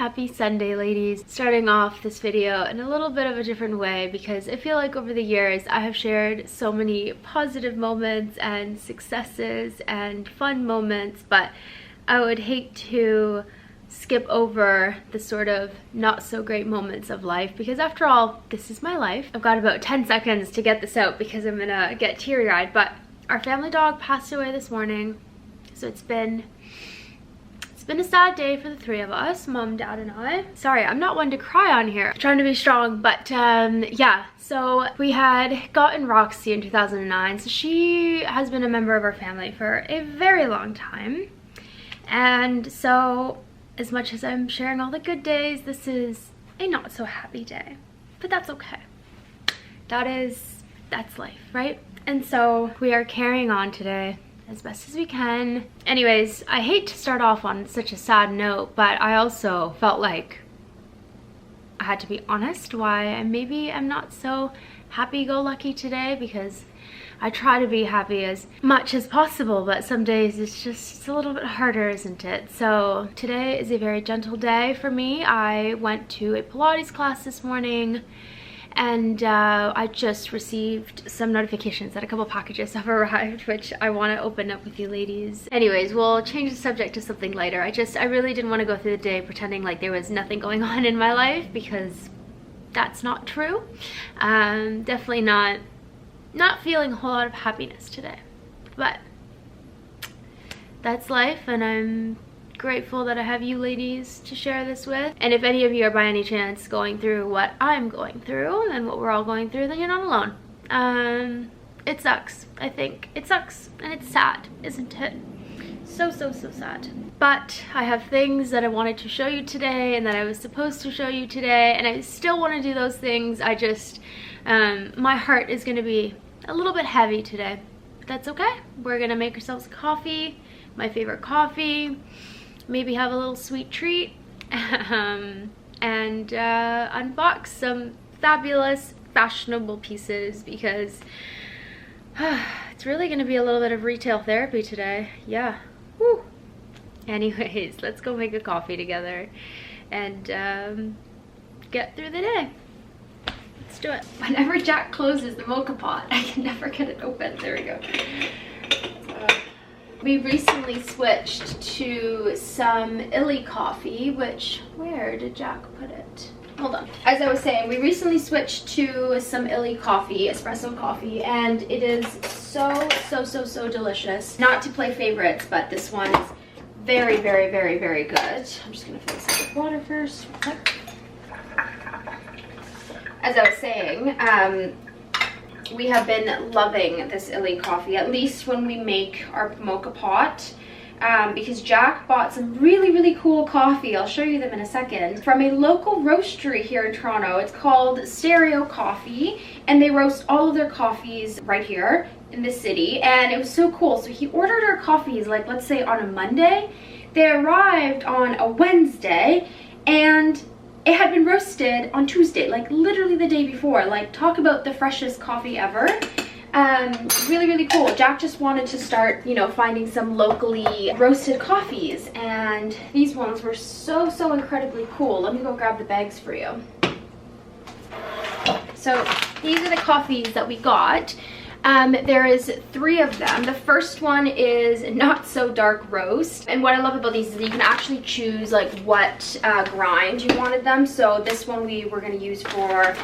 Happy Sunday, ladies. Starting off this video in a little bit of a different way because I feel like over the years I have shared so many positive moments and successes and fun moments, but I would hate to skip over the sort of not so great moments of life because after all, this is my life. I've got about 10 seconds to get this out because I'm gonna get teary-eyed, but our family dog passed away this morning, so it's been a sad day for the three of us, mom, dad, and I. Sorry, I'm not one to cry on here. I'm trying to be strong, but yeah. So we had gotten Roxy in 2009, so she has been a member of our family for a very long time. And so as much as I'm sharing all the good days, this is a not so happy day, but that's okay. That's life, right? And so we are carrying on today as best as we can. Anyways, I hate to start off on such a sad note, but I also felt like I had to be honest why I'm not so happy-go-lucky today, because I try to be happy as much as possible, but some days it's a little bit harder, isn't it? So today is a very gentle day for me. I went to a Pilates class this morning, and I just received some notifications that a couple packages have arrived, which I want to open up with you ladies. Anyways, we'll change the subject to something lighter. I really didn't want to go through the day pretending like there was nothing going on in my life, because that's not true. Definitely not feeling a whole lot of happiness today, but that's life, and I'm grateful that I have you ladies to share this with. And if any of you are by any chance going through what I'm going through and what we're all going through, then you're not alone. It sucks. I think it sucks, and it's sad, isn't it? So sad. But I have things that I wanted to show you today and that I was supposed to show you today, and I still want to do those things. I just my heart is going to be a little bit heavy today, but that's okay. We're gonna make ourselves coffee, my favorite coffee, maybe have a little sweet treat, and unbox some fabulous fashionable pieces, because it's really gonna be a little bit of retail therapy today. Yeah. Woo. Anyways, let's go make a coffee together and get through the day. Let's do it. Whenever Jack closes the mocha pot, I can never get it open. There we go. We recently switched to some illy coffee, which, where did Jack put it? Hold on. As I was saying, we recently switched to some illy coffee, espresso coffee, and it is so delicious. Not to play favorites, but this one is very good. I'm just gonna fill this up with water first. As I was saying, we have been loving this illy coffee, at least when we make our mocha pot, because Jack bought some really cool coffee. I'll show you them in a second, from a local roastery here in Toronto. It's called Stereo Coffee, and they roast all of their coffees right here in the city, and it was so cool. So he ordered our coffees, like, let's say on a Monday. They arrived on a Wednesday, and it had been roasted on Tuesday, like literally the day before. Like, talk about the freshest coffee ever. Really cool. Jack just wanted to start, you know, finding some locally roasted coffees, and these ones were so incredibly cool. Let me go grab the bags for you. So these are the coffees that we got. There is 3 of them. The first one is not so dark roast, and what I love about these is that you can actually choose like what grind you wanted them. So this one we were going to use for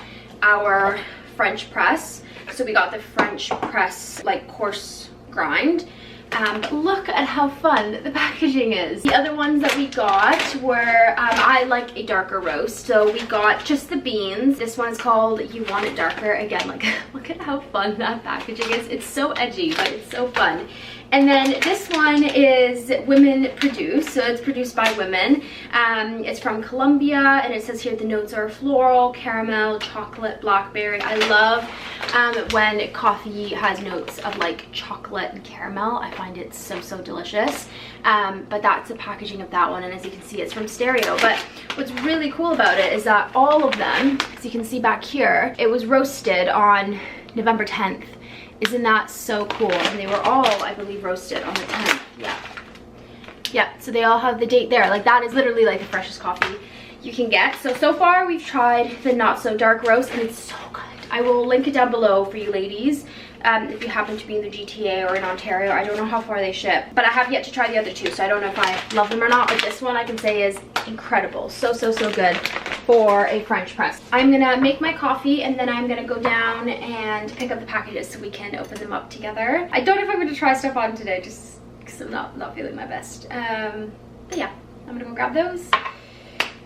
our French press, so we got the French press like coarse grind. But look at how fun the packaging is. The other ones that we got were, I like a darker roast, so we got just the beans. This one is called You Want It Darker. Again, like, look at how fun that packaging is. It's so edgy, but it's so fun. And then this one is women produced, so it's produced by women. It's from Colombia, and it says here the notes are floral, caramel, chocolate, blackberry. I love when coffee has notes of like chocolate and caramel. I find it so delicious. But that's the packaging of that one, and as you can see, it's from Stereo. But what's really cool about it is that all of them, as you can see back here, it was roasted on November 10th. Isn't that so cool? And they were all, I believe, roasted on the 10th. Yeah, so they all have the date there. Like, that is literally like the freshest coffee you can get. So far we've tried the not so dark roast and it's so good. I will link it down below for you ladies. If you happen to be in the GTA or in Ontario. I don't know how far they ship, but I have yet to try the other two, so I don't know if I love them or not, but this one I can say is incredible. So good for a French press. I'm gonna make my coffee and then I'm gonna go down and pick up the packages so we can open them up together. I don't know if I'm gonna try stuff on today just because I'm not feeling my best. But yeah, I'm gonna go grab those.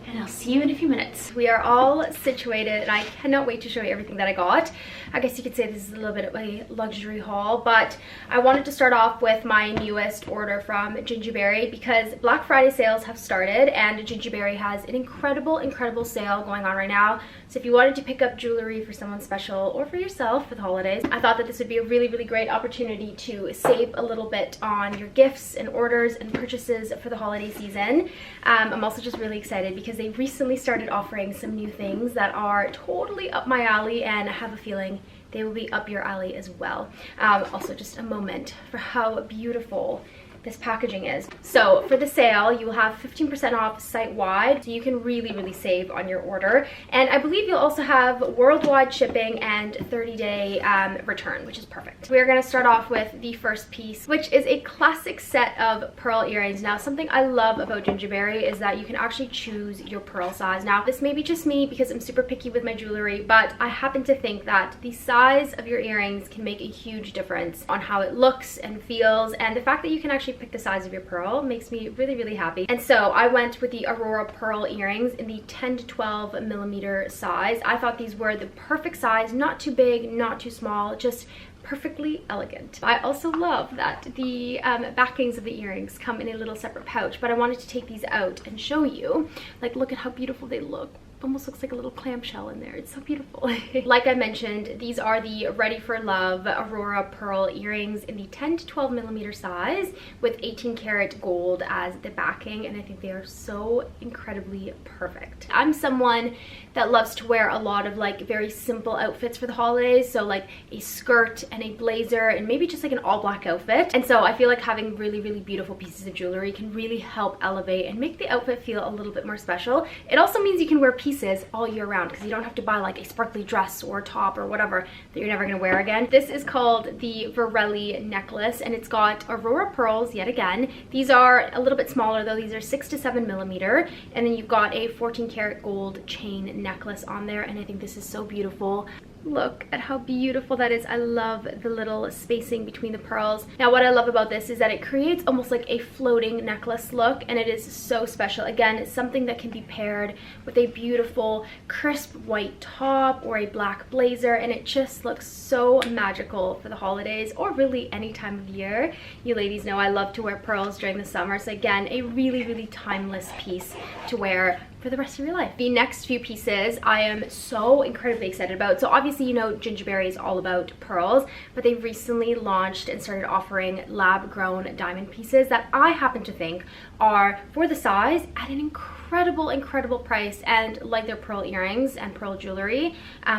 And I'll see you in a few minutes. We are all situated and I cannot wait to show you everything that I got. I guess you could say this is a little bit of a luxury haul, but I wanted to start off with my newest order from GINGIBERI because Black Friday sales have started and GINGIBERI has an incredible sale going on right now. So if you wanted to pick up jewelry for someone special or for yourself for the holidays, I thought that this would be a really great opportunity to save a little bit on your gifts and orders and purchases for the holiday season. I'm also just really excited because they recently started offering some new things that are totally up my alley, and I have a feeling they will be up your alley as well. Also just a moment for how beautiful this packaging is. So for the sale, you will have 15% off site-wide, so you can really save on your order. And I believe you'll also have worldwide shipping and 30-day return, which is perfect. We're gonna start off with the first piece, which is a classic set of pearl earrings. Now, something I love about GINGIBERI is that you can actually choose your pearl size. Now, this may be just me because I'm super picky with my jewelry, but I happen to think that the size of your earrings can make a huge difference on how it looks and feels, and the fact that you can actually pick the size of your pearl makes me really happy. And so I went with the Aurora pearl earrings in the 10 to 12 millimeter size. I thought these were the perfect size, not too big, not too small, just perfectly elegant. I also love that the backings of the earrings come in a little separate pouch, but I wanted to take these out and show you. Like, look at how beautiful they look. Almost looks like a little clamshell in there. It's so beautiful. Like I mentioned, these are the Ready for Love Aurora pearl earrings in the 10 to 12 millimeter size with 18 karat gold as the backing, and I think they are so incredibly perfect. I'm someone that loves to wear a lot of like very simple outfits for the holidays, so like a skirt and a blazer and maybe just like an all black outfit, and so I feel like having really beautiful pieces of jewelry can really help elevate and make the outfit feel a little bit more special. It also means you can wear pieces all year round because you don't have to buy like a sparkly dress or top or whatever that you're never going to wear again. This is called the Verelli necklace and it's got Aurora pearls yet again. These are a little bit smaller though. These are 6 to 7 millimeter, and then you've got a 14 karat gold chain necklace on there, and I think this is so beautiful. Look at how beautiful that is. I love the little spacing between the pearls. Now, what I love about this is that it creates almost like a floating necklace look, and it is so special. Again, it's something that can be paired with a beautiful crisp white top or a black blazer, and it just looks so magical for the holidays or really any time of year. You ladies know I love to wear pearls during the summer, so again, a really timeless piece to wear for the rest of your life. The next few pieces I am so incredibly excited about. So obviously, you know, GINGIBERI is all about pearls, but they recently launched and started offering lab-grown diamond pieces that I happen to think are, for the size, at an incredible price, and like their pearl earrings and pearl jewelry,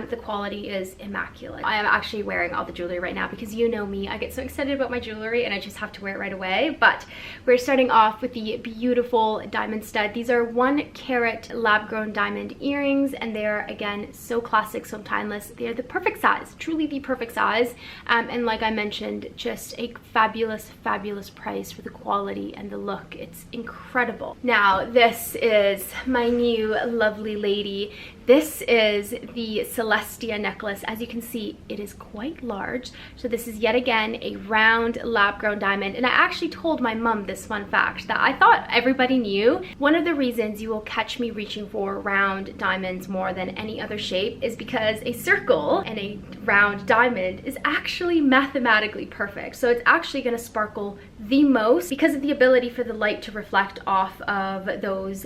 the quality is immaculate. I am actually wearing all the jewelry right now because you know me, I get so excited about my jewelry and I just have to wear it right away. But we're starting off with the beautiful diamond stud. These are 1 carat lab-grown diamond earrings, and they're again so classic, so timeless. They're the perfect size, truly the perfect size, and like I mentioned, just a fabulous price for the quality and the look. It's incredible. Now, this is my new lovely lady. This is the Celestia necklace. As you can see, it is quite large. So this is yet again a round lab-grown diamond. And I actually told my mom this fun fact that I thought everybody knew. One of the reasons you will catch me reaching for round diamonds more than any other shape is because a circle and a round diamond is actually mathematically perfect. So it's actually going to sparkle the most because of the ability for the light to reflect off of those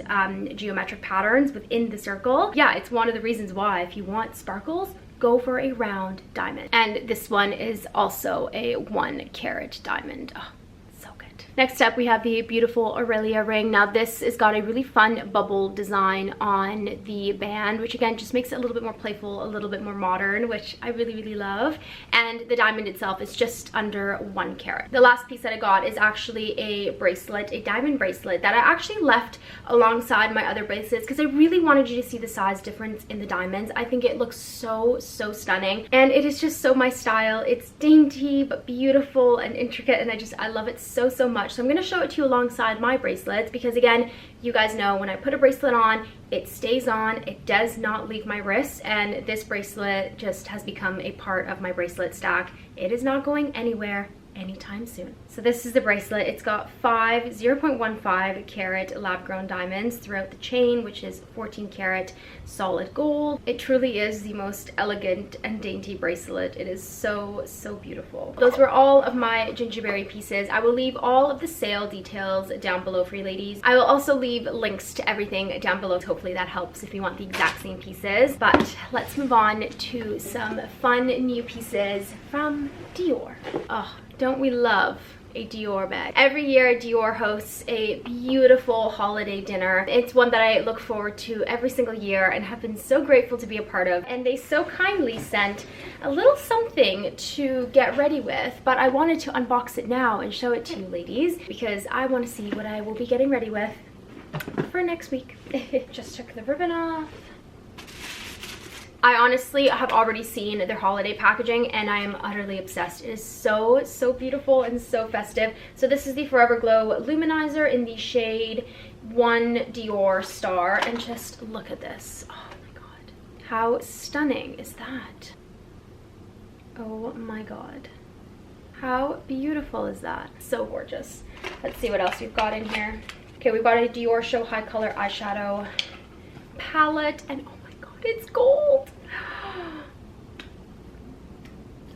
geometric patterns within the circle. Yeah, it's one of the reasons why if you want sparkles, go for a round diamond. And this one is also a 1 carat diamond. Oh, so good. Next up, we have the beautiful Aurelia ring. Now this has got a really fun bubble design on the band, which again just makes it a little bit more playful, a little bit more modern, which I really, really love. And the diamond itself is just under 1 carat. The last piece that I got is actually a bracelet, a diamond bracelet that I actually left alongside my other bracelets because I really wanted you to see the size difference in the diamonds. I think it looks so, so stunning. And it is just so my style. It's dainty, but beautiful and intricate. And I love it so, so much. So I'm going to show it to you alongside my bracelets because again, you guys know when I put a bracelet on, it stays on, it does not leave my wrist, and this bracelet just has become a part of my bracelet stack. It is not going anywhere anytime soon. So this is the bracelet. It's got 5 0.15 carat lab-grown diamonds throughout the chain, which is 14 carat solid gold. It truly is the most elegant and dainty bracelet. It is so, so beautiful. Those were all of my gingiberry pieces. I will leave all of the sale details down below for you ladies. I will also leave links to everything down below. Hopefully that helps if you want the exact same pieces. But let's move on to some fun new pieces from Dior. Oh, don't we love a Dior bag? Every year Dior hosts a beautiful holiday dinner. It's one that I look forward to every single year and have been so grateful to be a part of. And they so kindly sent a little something to get ready with, but I wanted to unbox it now and show it to you ladies because I want to see what I will be getting ready with for next week. Just took the ribbon off. I honestly have already seen their holiday packaging and I am utterly obsessed. It is so, so beautiful and so festive. So this is the Forever Glow Luminizer in the shade 1 Dior Star. And just look at this. Oh my god. How stunning is that? Oh my god. How beautiful is that? So gorgeous. Let's see what else we've got in here. Okay, we've got a Dior Show High Color Eyeshadow palette and oh my god, it's gold.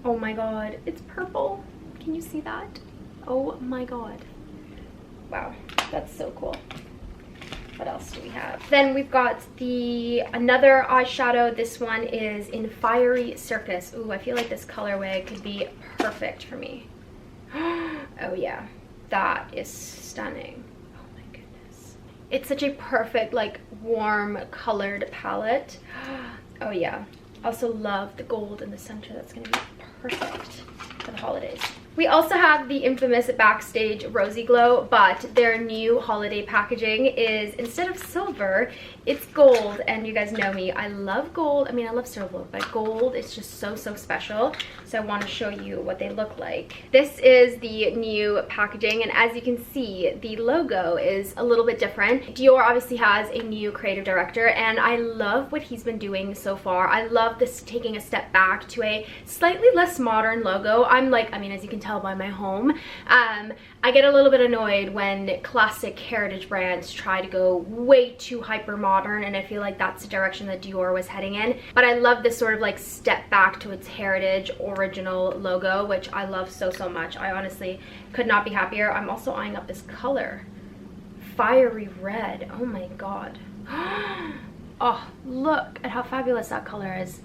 Oh my god, it's purple. Can you see that? Oh my god. Wow, that's so cool. What else do we have? Then we've got another eyeshadow. This one is in Fiery Circus. Ooh, I feel like this colorway could be perfect for me. Oh yeah, that is stunning. Oh my goodness. It's such a perfect, like, warm colored palette. Oh yeah. Also love the gold in the center. That's gonna be perfect for the holidays. We also have the infamous Backstage Rosy Glow, but their new holiday packaging is, instead of silver, it's gold. And you guys know me, I love gold. I mean, I love silver, but gold is just so, so special. So I want to show you what they look like. This is the new packaging, and as you can see, the logo is a little bit different. Dior obviously has a new creative director, and I love what he's been doing so far. I love this taking a step back to a slightly less modern logo. I'm like, I mean, as you can tell by my home, I get a little bit annoyed when classic heritage brands try to go way too hyper modern, and I feel like that's the direction that Dior was heading in. But I love this sort of like step back to its heritage original logo, which I love so, so much. I honestly could not be happier. I'm also eyeing up this color, fiery red. Oh my god. Oh, look at how fabulous that color is.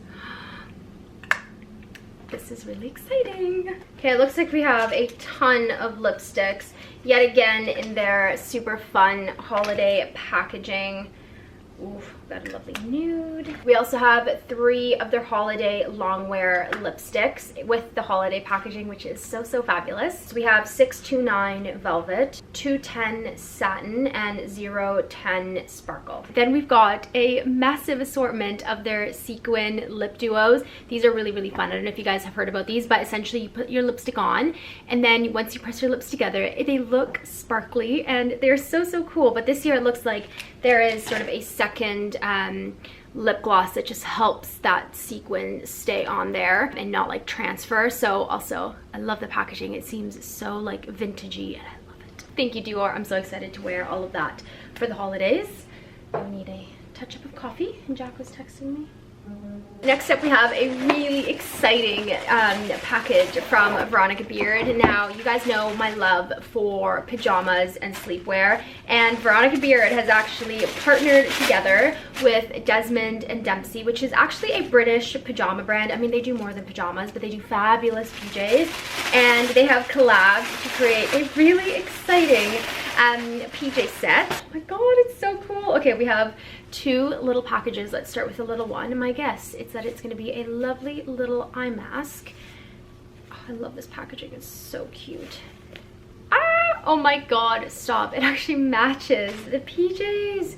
This is really exciting. Okay, it looks like we have a ton of lipsticks, yet again in their super fun holiday packaging. Oof, got a lovely nude. We also have 3 of their holiday longwear lipsticks with the holiday packaging, which is so, so fabulous. So we have 629 Velvet, 210 Satin, and 010 Sparkle. Then we've got a massive assortment of their sequin lip duos. These are really, really fun. I don't know if you guys have heard about these, but essentially you put your lipstick on, and then once you press your lips together, they look sparkly, and they're so, so cool. But this year it looks like there is sort of a second lip gloss that just helps that sequin stay on there and not like transfer. So also, I love the packaging. It seems so like vintagey and I love it. Thank you, Dior. I'm so excited to wear all of that for the holidays. I need a touch-up of coffee, and Jack was texting me. Next up, we have a really exciting package from Veronica Beard. Now, you guys know my love for pajamas and sleepwear, and Veronica Beard has actually partnered together with Desmond and Dempsey, which is actually a British pajama brand. I mean, they do more than pajamas, but they do fabulous PJs, and they have collabed to create a really exciting PJ set. Oh my god, it's so cool. Okay, we have 2 little packages. Let's start with the little one. My guess is that it's going to be a lovely little eye mask. Oh, I love this packaging. It's so cute. Ah! Oh my god, stop. It actually matches the PJs.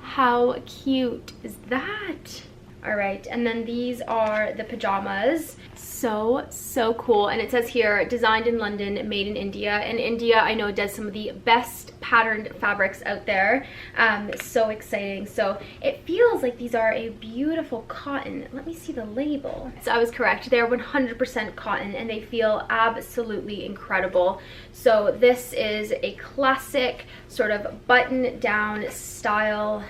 How cute is that? All right, and then these are the pajamas. So cool. And it says here, designed in London, made in India. And India, I know, does some of the best patterned fabrics out there. So exciting. So it feels like these are a beautiful cotton. Let me see the label. So I was correct. They're 100% cotton, and they feel absolutely incredible. So this is a classic sort of button down style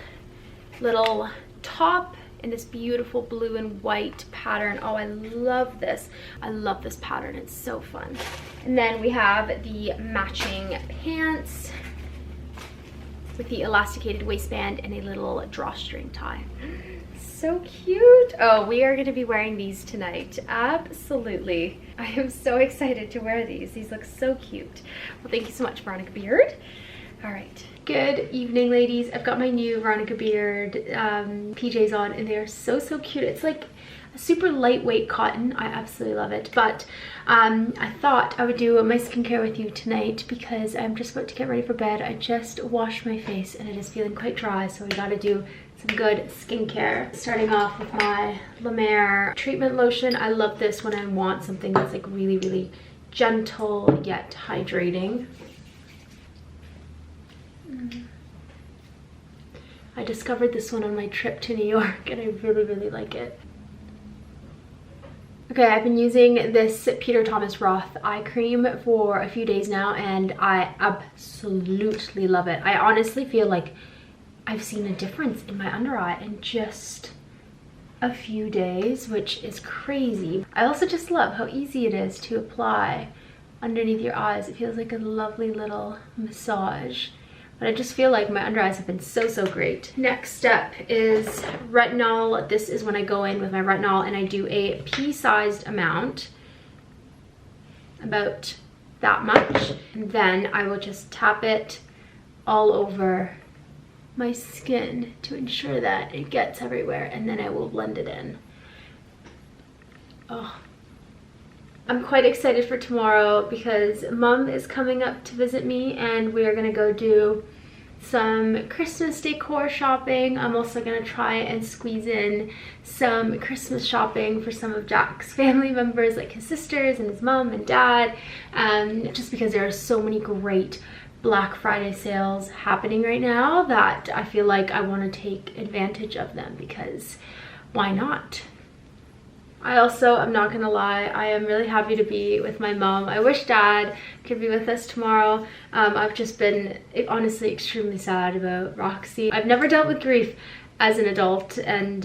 little top in this beautiful blue and white pattern. Oh, I love this. I love this pattern. It's so fun. And then we have the matching pants with the elasticated waistband and a little drawstring tie. So cute. Oh, we are going to be wearing these tonight. Absolutely. I am so excited to wear these. These look so cute. Well, thank you so much, Veronica Beard. All right. Good evening, ladies. I've got my new Veronica Beard PJs on, and they are so cute. It's like a super lightweight cotton. I absolutely love it. But I thought I would do my skincare with you tonight because I'm just about to get ready for bed. I just washed my face and it is feeling quite dry, so we gotta do some good skincare. Starting off with my La Mer treatment lotion. I love this when I want something that's like really gentle yet hydrating. I discovered this one on my trip to New York and I really like it. Okay, I've been using this Peter Thomas Roth eye cream for a few days now and I absolutely love it. I honestly feel like I've seen a difference in my under eye in just a few days, which is crazy. I also just love how easy it is to apply underneath your eyes. It feels like a lovely little massage. But I just feel like my under eyes have been so great. Next step is retinol. This is when I go in with my retinol and I do a pea-sized amount, about that much. And then I will just tap it all over my skin to ensure that it gets everywhere, and then I will blend it in. Oh. I'm quite excited for tomorrow because Mom is coming up to visit me and we are gonna go do some Christmas decor shopping. I'm also gonna try and squeeze in some Christmas shopping for some of Jack's family members, like his sisters and his mom and dad, just because there are so many great Black Friday sales happening right now that I feel like I want to take advantage of them, because why not? I also, I'm not gonna lie, I am really happy to be with my mom. I wish Dad could be with us tomorrow. I've just been honestly extremely sad about Roxy. I've never dealt with grief as an adult, and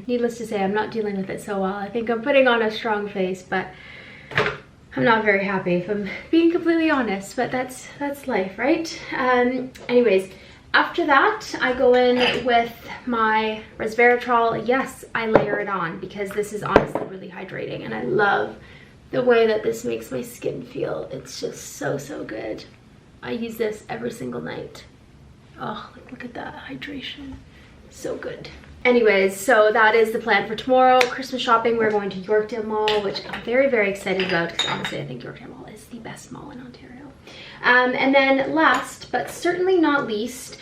needless to say, I'm not dealing with it so well. I think I'm putting on a strong face, but I'm not very happy, if I'm being completely honest, but that's life, right? Anyways, after that, I go in with my resveratrol. Yes, I layer it on because this is honestly really hydrating, and I love the way that this makes my skin feel. It's just so good. I use this every single night. Oh, like, look at that hydration. So good. Anyways, so that is the plan for tomorrow. Christmas shopping, we're going to Yorkdale Mall, which I'm very excited about because honestly, I think Yorkdale Mall is the best mall in Ontario. And then last, but certainly not least,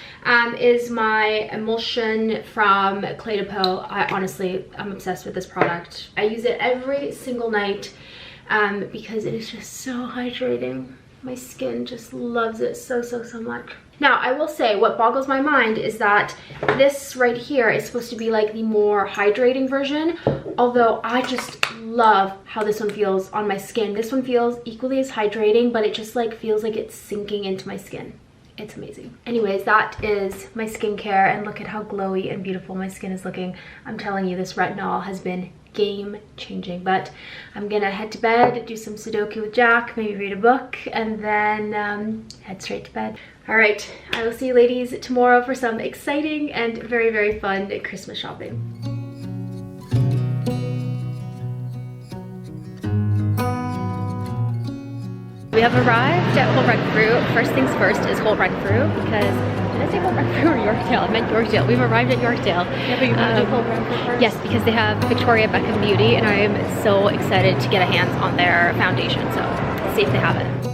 is my emulsion from Clé de Peau. I'm obsessed with this product. I use it every single night because it is just so hydrating. My skin just loves it so much. Now, I will say what boggles my mind is that this right here is supposed to be like the more hydrating version, although I just love how this one feels on my skin. This one feels equally as hydrating, but it just like feels like it's sinking into my skin. It's amazing. Anyways, that is my skincare, and look at how glowy and beautiful my skin is looking. I'm telling you, this retinol has been game changing. But I'm gonna head to bed, do some Sudoku with Jack, maybe read a book, and then head straight to bed. All right, I will see you ladies tomorrow for some exciting and very, very fun Christmas shopping. We have arrived at Holt Renfrew. First things first is Holt Renfrew, because did I say Holt Renfrew or Yorkdale? I meant Yorkdale. We've arrived at Yorkdale. Yeah, but you want to do Holt Renfrew first? Yes, because they have Victoria Beckham Beauty, and I am so excited to get a hands on their foundation. So let's see if they have it.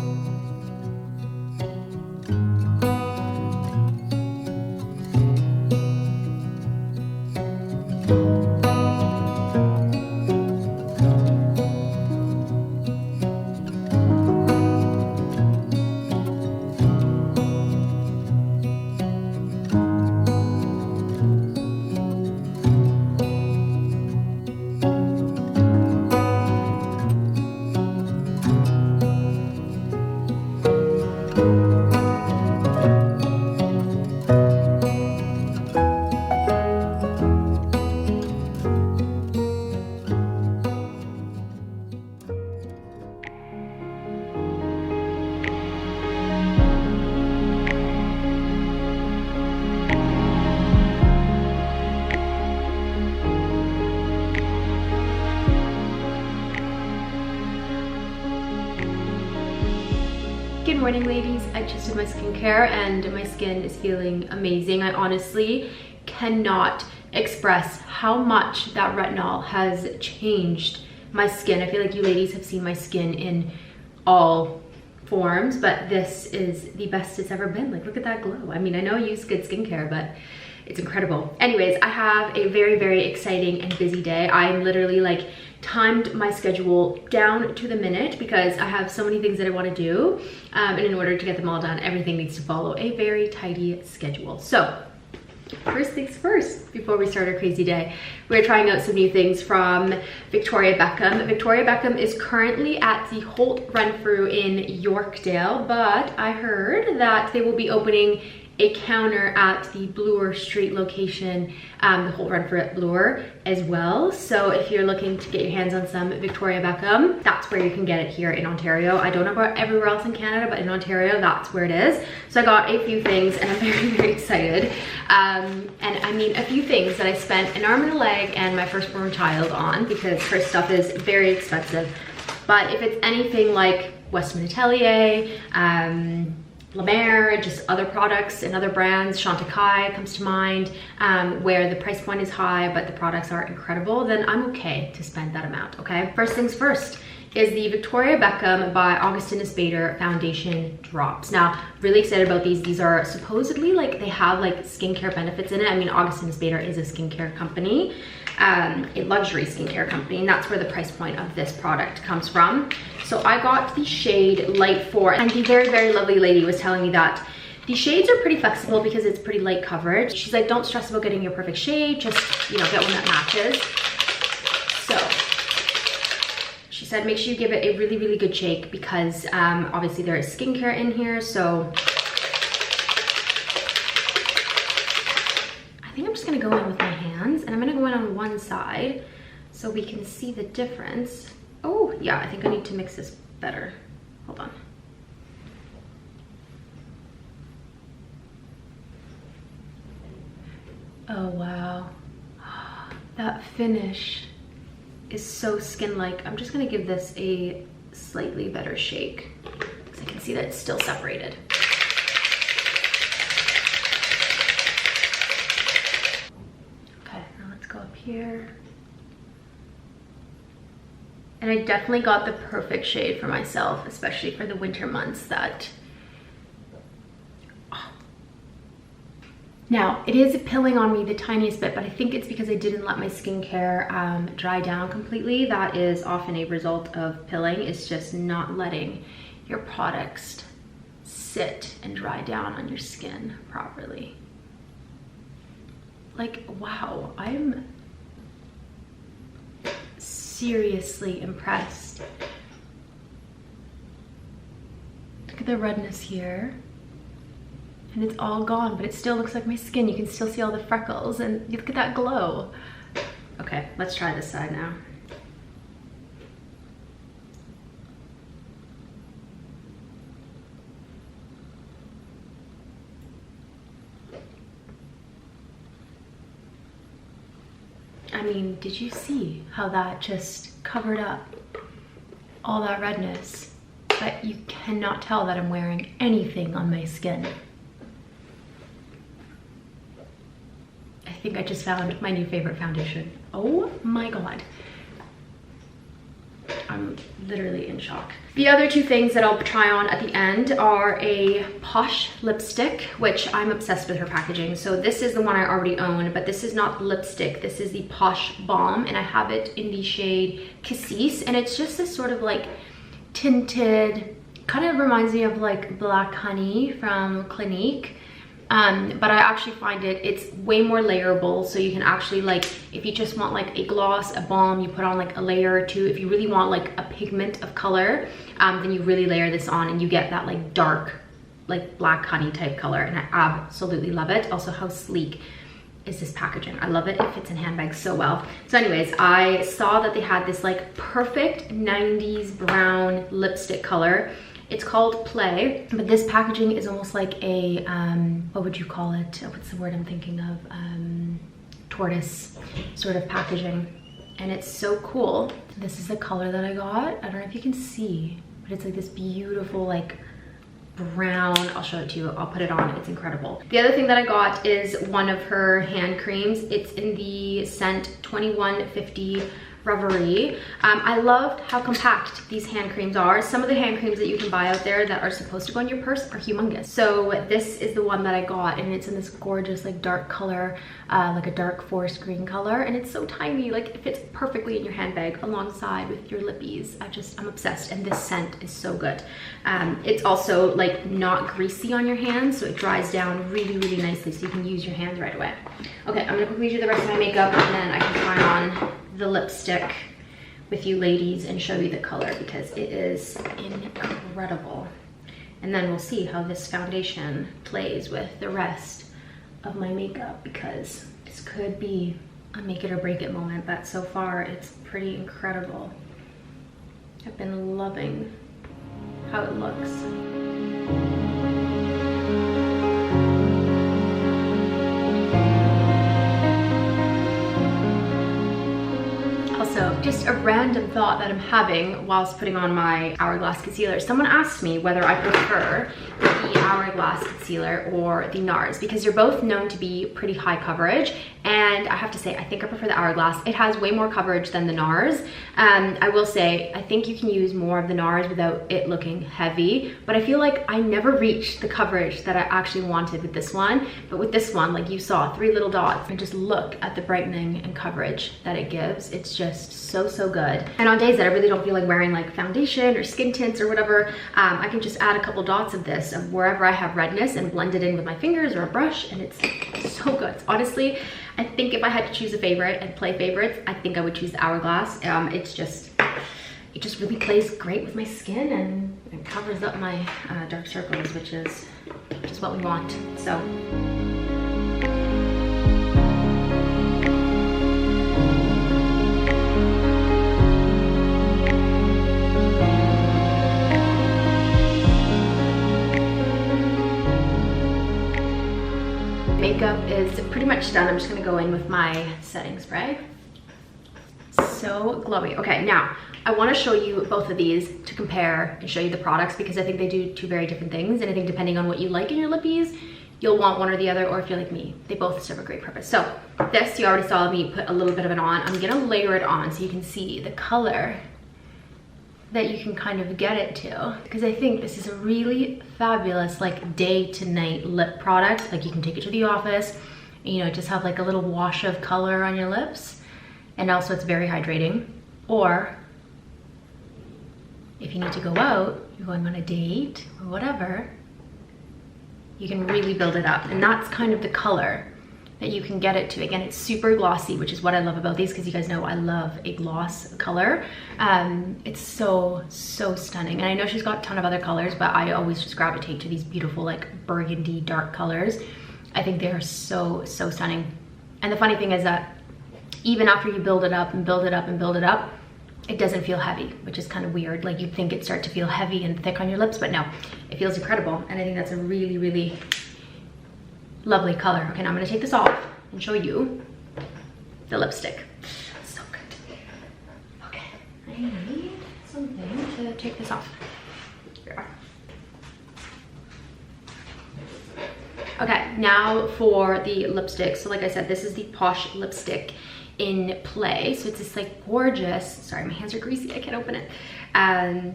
Good morning, ladies. I just did my skincare and my skin is feeling amazing. I honestly cannot express how much that retinol has changed my skin. I feel like you ladies have seen my skin in all forms, but this is the best it's ever been. Like, look at that glow. I mean, I know I use good skincare, but it's incredible. Anyways, I have a very, very exciting and busy day. I'm literally like timed my schedule down to the minute because I have so many things that I want to do, and in order to get them all done, everything needs to follow a very tidy schedule. So first things first, before we start our crazy day, we're trying out some new things from Victoria Beckham. Victoria Beckham is currently at the Holt Renfrew in Yorkdale, but I heard that they will be opening a counter at the Bloor Street location, the Holt Renfrew at Bloor as well. So if you're looking to get your hands on some Victoria Beckham, that's where you can get it here in Ontario. I don't know about everywhere else in Canada, but in Ontario, that's where it is. So I got a few things and I'm very, very excited. And I mean, a few things that I spent an arm and a leg and my firstborn child on, because her stuff is very expensive. But if it's anything like Westman Atelier, La Mer, just other products and other brands, Chantecaille comes to mind, where the price point is high but the products are incredible, then I'm okay to spend that amount, okay? First things first is the Victoria Beckham by Augustinus Bader foundation drops. Now, really excited about these. These are supposedly like, they have like skincare benefits in it. I mean, Augustinus Bader is a skincare company, a luxury skincare company, and that's where the price point of this product comes from. So I got the shade Light 4, and the very, very lovely lady was telling me that the shades are pretty flexible because it's pretty light coverage. She's like, don't stress about getting your perfect shade, just, you know, get one that matches. So she said, make sure you give it a really, really good shake because obviously there is skincare in here. So I think I'm just gonna go in with my hands, and I'm gonna go in on one side so we can see the difference. Oh yeah, I think I need to mix this better. Hold on. Oh wow, that finish is so skin-like. I'm just gonna give this a slightly better shake because I can see that it's still separated. Okay, now let's go up here. And I definitely got the perfect shade for myself, especially for the winter months that... Oh. Now, it is pilling on me the tiniest bit, but I think it's because I didn't let my skincare dry down completely. That is often a result of pilling. It's just not letting your products sit and dry down on your skin properly. Like, wow, I'm seriously impressed. Look at the redness here. and it's all gone, but it still looks like my skin. You can still see all the freckles, and look at that glow. Okay, let's try this side now. I mean, did you see how that just covered up all that redness? But you cannot tell that I'm wearing anything on my skin. I think I just found my new favorite foundation. Oh my God. I'm literally in shock. The other two things that I'll try on at the end are a Posh lipstick, which I'm obsessed with her packaging. So this is the one I already own, but this is not the lipstick. This is the Posh Balm, and I have it in the shade Cassis, and it's just this sort of like tinted, kind of reminds me of like Black Honey from Clinique. But I actually find it's way more layerable, so you can actually, like, if you just want like a gloss, a balm, you put on like a layer or two. If you really want like a pigment of color, then you really layer this on and you get that like dark, like Black Honey type color, and I absolutely love it. Also, how sleek is this packaging? I love it. It fits in handbags so well. So anyways, I saw that they had this like perfect 90s brown lipstick color. It's called Play, but this packaging is almost like a, what would you call it? What's the word I'm thinking of? Tortoise sort of packaging. And it's so cool. This is the color that I got. I don't know if you can see, but it's like this beautiful like brown. I'll show it to you. I'll put it on. It's incredible. The other thing that I got is one of her hand creams. It's in the scent 2150 Reverie. I loved how compact these hand creams are. Some of the hand creams that you can buy out there that are supposed to go in your purse are humongous. So this is the one that I got, and it's in this gorgeous like dark color, like a dark forest green color, and it's so tiny, like it fits perfectly in your handbag alongside with your lippies. I'm obsessed, and this scent is so good. It's also like not greasy on your hands, so it dries down really, really nicely, so you can use your hands right away. Okay, I'm gonna quickly do the rest of my makeup, and then I can try on the lipstick with you ladies and show you the color, because it is incredible. And then we'll see how this foundation plays with the rest of my makeup, because this could be a make it or break it moment, but so far it's pretty incredible. I've been loving how it looks. Also, just a random thought that I'm having whilst putting on my Hourglass concealer. Someone asked me whether I prefer the Hourglass concealer or the NARS, because they're both known to be pretty high coverage, and I have to say I think I prefer the Hourglass. It has way more coverage than the NARS. I will say I think you can use more of the NARS without it looking heavy, but I feel like I never reached the coverage that I actually wanted with this one. But with this one, like you saw, 3 little dots, and just look at the brightening and coverage that it gives. It's just so good. And on days that I really don't feel like wearing like foundation or skin tints or whatever, I can just add a couple dots of this of wherever I have redness and blend it in with my fingers or a brush, and it's so good. Honestly, I think if I had to choose a favorite and play favorites, I think I would choose the Hourglass. It just really plays great with my skin, and it covers up my dark circles, which is just what we want. So makeup is pretty much done. I'm just gonna go in with my setting spray. So glowy. Okay, now I want to show you both of these to compare and show you the products, because I think they do 2 very different things, and I think depending on what you like in your lippies, you'll want one or the other, or if you're like me, they both serve a great purpose. So this, you already saw me put a little bit of it on. I'm gonna layer it on so you can see the color that you can kind of get it to, because I think this is a really fabulous like day to night lip product. Like you can take it to the office, you know, just have like a little wash of color on your lips, and also it's very hydrating. Or if you need to go out, you're going on a date or whatever, you can really build it up. And that's kind of the color that you can get it to. Again, it's super glossy, which is what I love about these, because you guys know I love a gloss color. It's so stunning. And I know she's got a ton of other colors, but I always just gravitate to these beautiful like burgundy dark colors. I think they are so stunning. And the funny thing is that even after you build it up and build it up and build it up, it doesn't feel heavy, which is kind of weird. Like you'd think it'd start to feel heavy and thick on your lips, but no, it feels incredible. And I think that's a really lovely color. Okay, now I'm gonna take this off and show you the lipstick. So good. Okay, I need something to take this off. Here. Okay, now for the lipstick. So like I said, this is the Posh lipstick in Play. So it's this like gorgeous, sorry, my hands are greasy, I can't open it.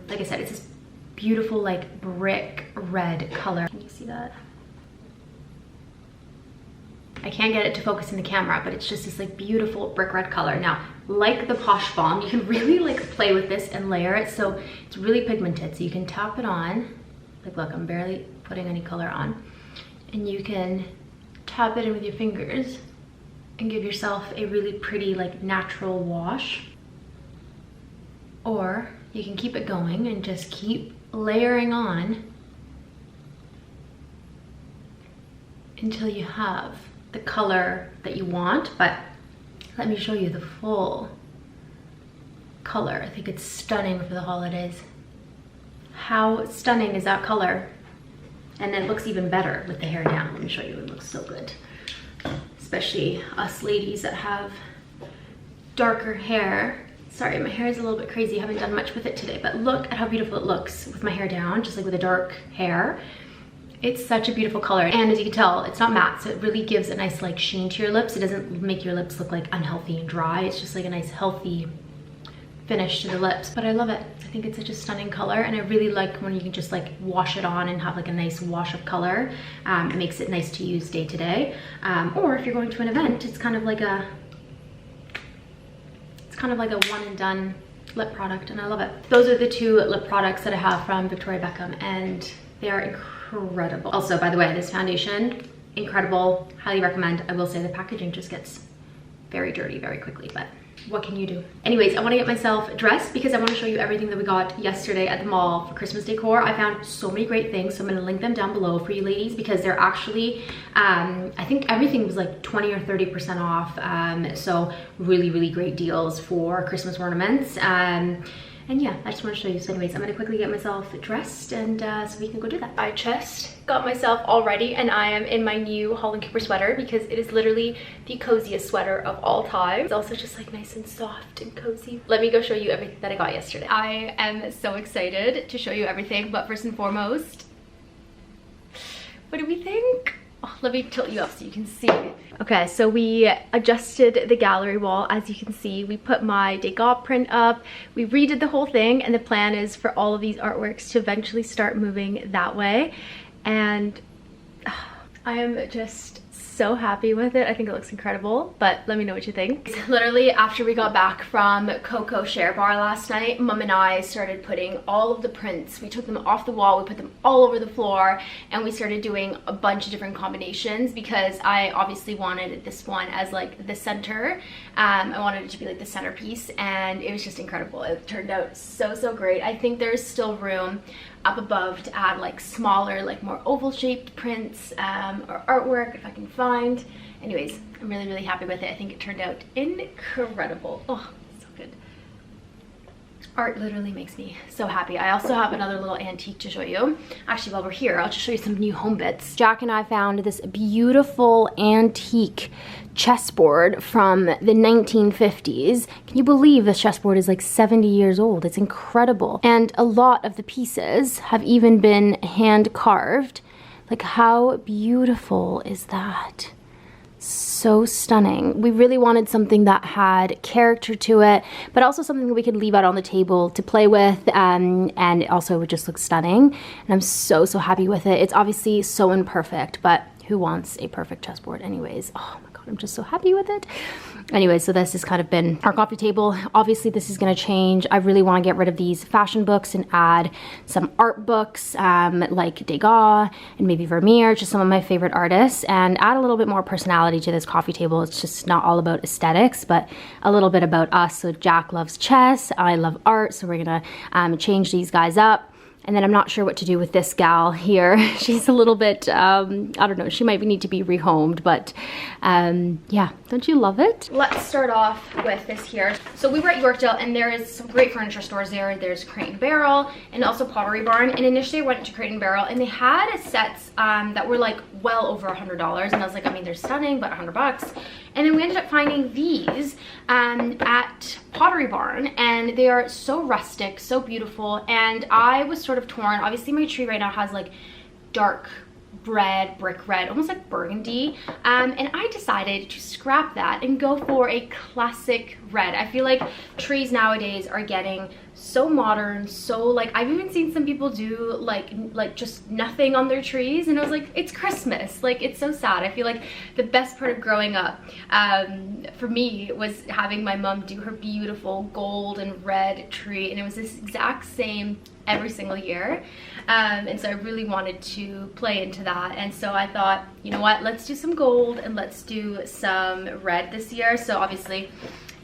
Like I said, it's this beautiful like brick red color. Can you see that? I can't get it to focus in the camera, but it's just this like beautiful brick red color. Now, like the Posh Balm, you can really like play with this and layer it. So it's really pigmented. So you can tap it on. Like look, I'm barely putting any color on. And you can tap it in with your fingers and give yourself a really pretty like natural wash. Or you can keep it going and just keep layering on until you have the color that you want. But let me show you the full color. I think it's stunning for the holidays. How stunning is that color? And it looks even better with the hair down. Let me show you, it looks so good. Especially us ladies that have darker hair. Sorry, my hair is a little bit crazy. I haven't done much with it today, but look at how beautiful it looks with my hair down, just like with a dark hair. It's such a beautiful color. And as you can tell, it's not matte, so it really gives a nice like sheen to your lips. It doesn't make your lips look like unhealthy and dry. It's just like a nice healthy finish to the lips. But I love it. I think it's such a stunning color, and I really like when you can just like wash it on and have like a nice wash of color. It makes it nice to use day to day. Or if you're going to an event, it's kind of like a one and done lip product, and I love it. Those are the two lip products that I have from Victoria Beckham, and they are incredible. Also, by the way, this foundation, incredible, highly recommend. I will say the packaging just gets very dirty very quickly, but what can you do? Anyways, I want to get myself dressed because I want to show you everything that we got yesterday at the mall for Christmas decor. I found so many great things, so I'm going to link them down below for you ladies, because they're actually, I think everything was like 20 or 30% off. So really great deals for Christmas ornaments. And yeah, I just want to show you. So anyways, I'm going to quickly get myself dressed and so we can go do that. I just got myself all ready, and I am in my new Holland Cooper sweater because it is literally the coziest sweater of all time. It's also just like nice and soft and cozy. Let me go show you everything that I got yesterday. I am so excited to show you everything, but first and foremost, what do we think? Oh, let me tilt you up so you can see. Okay, so we adjusted the gallery wall. As you can see, we put my DECOR print up, we redid the whole thing, and the plan is for all of these artworks to eventually start moving that way. And I am just so happy with it. I think it looks incredible, but let me know what you think. Literally after we got back from Coco Share Bar last night, Mom and I started putting all of the prints, we took them off the wall, we put them all over the floor, and we started doing a bunch of different combinations because I obviously wanted this one as like the center. I wanted it to be like the centerpiece, and it was just incredible. It turned out so great. I think there's still room up above to add like smaller, like more oval shaped prints or artwork if I can find. Anyways, I'm really happy with it. I think it turned out incredible. Oh, so good. Art literally makes me so happy. I also have another little antique to show you. Actually, while we're here, I'll just show you some new home bits. Jack and I found this beautiful antique chessboard from the 1950s. Can you believe this chessboard is like 70 years old? It's incredible. And a lot of the pieces have even been hand carved. Like, how beautiful is that? So stunning. We really wanted something that had character to it, but also something that we could leave out on the table to play with, and it also would just look stunning. And I'm so happy with it. It's obviously so imperfect, but who wants a perfect chessboard anyways? Oh my god, I'm just so happy with it. Anyway, so this has kind of been our coffee table. Obviously this is gonna change. I really wanna get rid of these fashion books and add some art books like Degas and maybe Vermeer, just some of my favorite artists, and add a little bit more personality to this coffee table. It's just not all about aesthetics, but a little bit about us. So Jack loves chess, I love art, so we're gonna change these guys up. And then I'm not sure what to do with this gal here. She's a little bit, I don't know, she might need to be rehomed, but yeah, don't you love it? Let's start off with this here. So we were at Yorkdale and there is some great furniture stores there. There's Crate and Barrel and also Pottery Barn. And initially I went to Crate and Barrel and they had sets that were like well over $100. And I was like, I mean, they're stunning, but $100. And then we ended up finding these at Pottery Barn, and they are so rustic, so beautiful. And I was sort of torn. Obviously my tree right now has like dark red, brick red, almost like burgundy, and I decided to scrap that and go for a classic red. I feel like trees nowadays are getting so modern, so like I've even seen some people do like just nothing on their trees, and I was like, it's Christmas, like it's so sad. I feel like the best part of growing up for me was having my mom do her beautiful gold and red tree, and it was this exact same every single year, and so I really wanted to play into that. And so I thought, you know what, let's do some gold and let's do some red this year. So obviously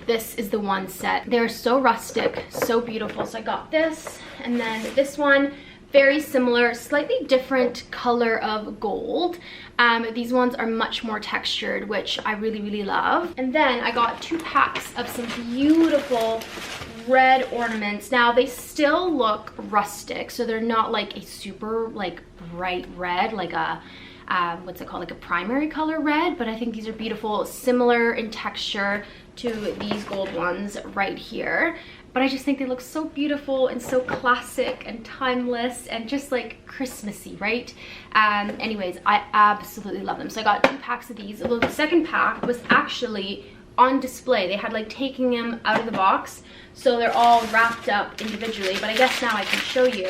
this is the one set. They're so rustic, so beautiful. So I got this, and then this one, very similar, slightly different color of gold. These ones are much more textured, which I really love. And then I got 2 packs of some beautiful red ornaments. Now they still look rustic, so they're not like a super like bright red, like a what's it called, like a primary color red, but I think these are beautiful, similar in texture to these gold ones right here. But I just think they look so beautiful and so classic and timeless and just like Christmassy, right? Anyways, I absolutely love them. So I got 2 packs of these, although the second pack was actually on display. They had like taking them out of the box, so they're all wrapped up individually, but I guess now I can show you.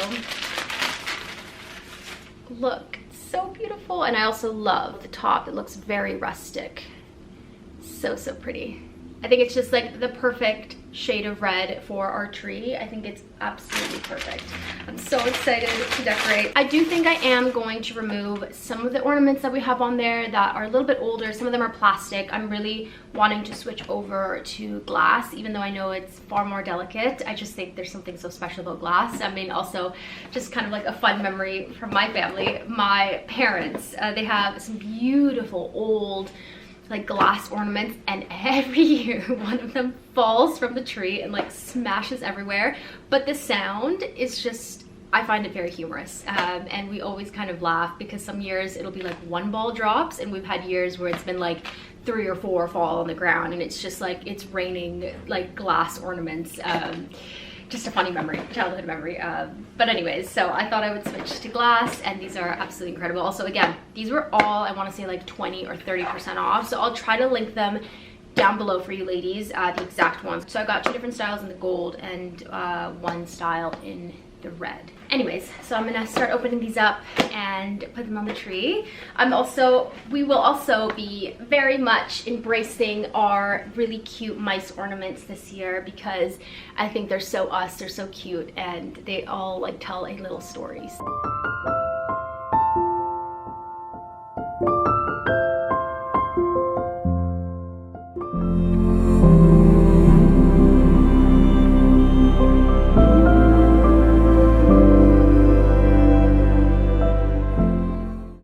Look, it's so beautiful. And I also love the top. It looks very rustic. So pretty. I think it's just like the perfect shade of red for our tree. I think it's absolutely perfect. I'm so excited to decorate. I do think I am going to remove some of the ornaments that we have on there that are a little bit older. Some of them are plastic. I'm really wanting to switch over to glass, even though I know it's far more delicate. I just think there's something so special about glass. I mean, also just kind of like a fun memory from my family. My parents, they have some beautiful old like glass ornaments, and every year one of them falls from the tree and like smashes everywhere, but the sound is just, I find it very humorous, and we always kind of laugh because some years it'll be like 1 ball drops, and we've had years where it's been like 3 or 4 fall on the ground, and it's just like it's raining like glass ornaments. Just a funny memory, childhood memory. But anyways, so I thought I would switch to glass, and these are absolutely incredible. Also, again, these were all, I want to say like 20 or 30% off. So I'll try to link them down below for you ladies, the exact ones. So I got 2 different styles in the gold and 1 style in the red. Anyways, so I'm gonna start opening these up and put them on the tree. We will also be very much embracing our really cute mice ornaments this year, because I think they're so us, they're so cute, and they all like tell a little story. So.